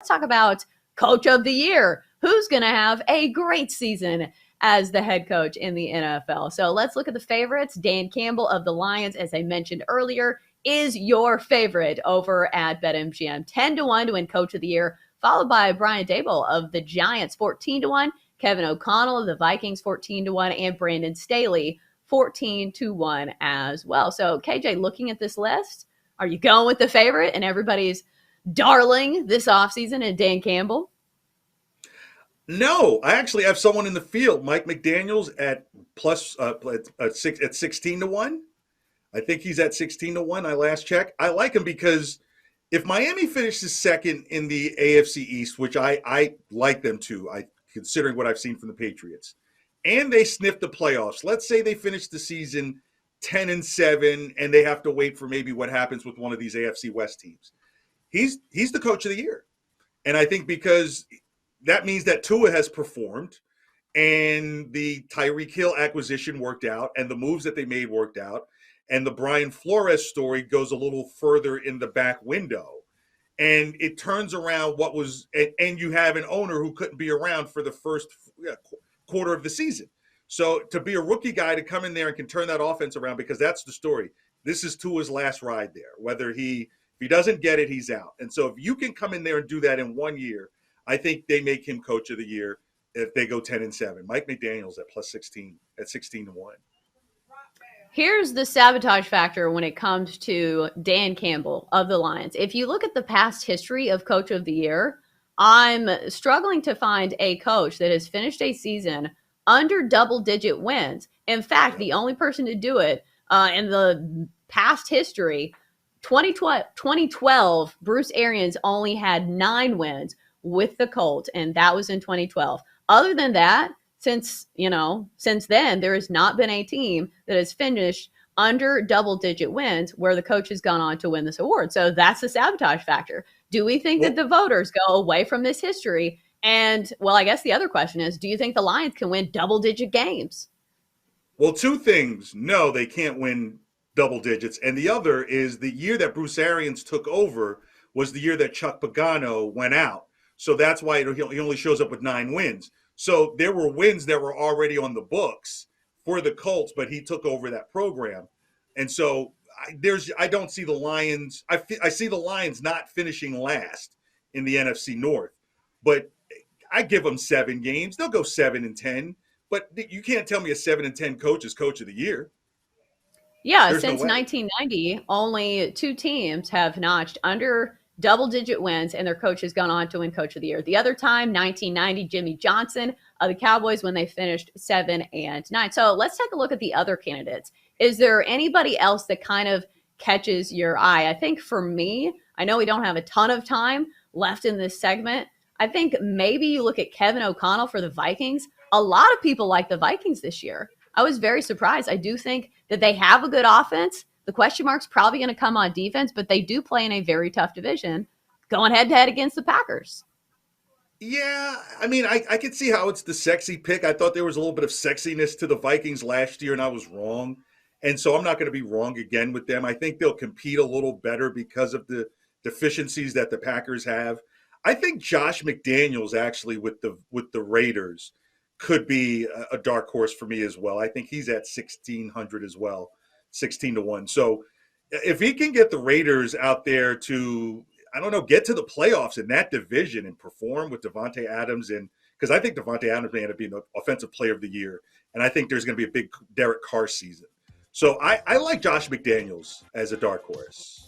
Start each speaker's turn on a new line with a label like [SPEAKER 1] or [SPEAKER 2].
[SPEAKER 1] Let's talk about Coach of the Year. Who's going to have a great season as the head coach in the NFL? So let's look at the favorites. Dan Campbell of the Lions, as I mentioned earlier, is your favorite over at BetMGM. 10-1 to win Coach of the Year, followed by Brian Daboll of the Giants, 14-1. Kevin O'Connell of the Vikings, 14-1, and Brandon Staley, 14-1 as well. So, KJ, looking at this list, are you going with the favorite and everybody's darling this offseason and Dan Campbell?
[SPEAKER 2] No, I actually have someone in the field, Mike McDaniels at plus at 16-1. I think he's at 16-1. I last checked. I like him because if Miami finishes second in the AFC East, which I like them to, considering what I've seen from the Patriots, and they sniff the playoffs. Let's say they finish the season 10-7, and they have to wait for maybe what happens with one of these AFC West teams. He's the coach of the year, and I think because that means that Tua has performed, and the Tyreek Hill acquisition worked out, and the moves that they made worked out, and the Brian Flores story goes a little further in the back window. And it turns around what was, and you have an owner who couldn't be around for the first quarter of the season. So to be a rookie guy to come in there and can turn that offense around, because that's the story. This is Tua's last ride there. If he doesn't get it, he's out. And so if you can come in there and do that in 1 year, I think they make him coach of the year if they go 10-7. Mike McDaniels at plus 16 at 16-1.
[SPEAKER 1] Here's the sabotage factor when it comes to Dan Campbell of the Lions. If you look at the past history of Coach of the Year, I'm struggling to find a coach that has finished a season under double-digit wins. In fact, the only person to do it in the past history, 2012, Bruce Arians only had 9 wins with the Colts, and that was in 2012. Other than that, since then, there has not been a team that has finished under double-digit wins where the coach has gone on to win this award. So that's the sabotage factor. Do we think that the voters go away from this history? And, well, I guess the other question is, do you think the Lions can win double-digit games?
[SPEAKER 2] Well, 2 things. No, they can't win double digits. And the other is the year that Bruce Arians took over was the year that Chuck Pagano went out. So that's why he only shows up with 9 wins. So there were wins that were already on the books for the Colts, but he took over that program. And so I don't see the Lions. I see the Lions not finishing last in the NFC North, but I give them 7 games. They'll go 7-10, but you can't tell me a 7-10 coach is coach of the year.
[SPEAKER 1] Yeah, since 1990, only 2 teams have notched under double-digit wins, and their coach has gone on to win Coach of the Year. The other time, 1990, Jimmy Johnson of the Cowboys when they finished 7-9. So let's take a look at the other candidates. Is there anybody else that kind of catches your eye? I think for me, I know we don't have a ton of time left in this segment. I think maybe you look at Kevin O'Connell for the Vikings. A lot of people like the Vikings this year. I was very surprised. I do think that they have a good offense. The question mark's probably going to come on defense, but they do play in a very tough division, going head-to-head against the Packers.
[SPEAKER 2] Yeah, I mean, I can see how it's the sexy pick. I thought there was a little bit of sexiness to the Vikings last year, and I was wrong. And so I'm not going to be wrong again with them. I think they'll compete a little better because of the deficiencies that the Packers have. I think Josh McDaniels actually with the Raiders could be a dark horse for me as well. I think he's at 1,600 as well, 16-1. So if he can get the Raiders out there to, I don't know, get to the playoffs in that division and perform with Devontae Adams, and because I think Devontae Adams may end up being the offensive player of the year, and I think there's going to be a big Derek Carr season. So I like Josh McDaniels as a dark horse.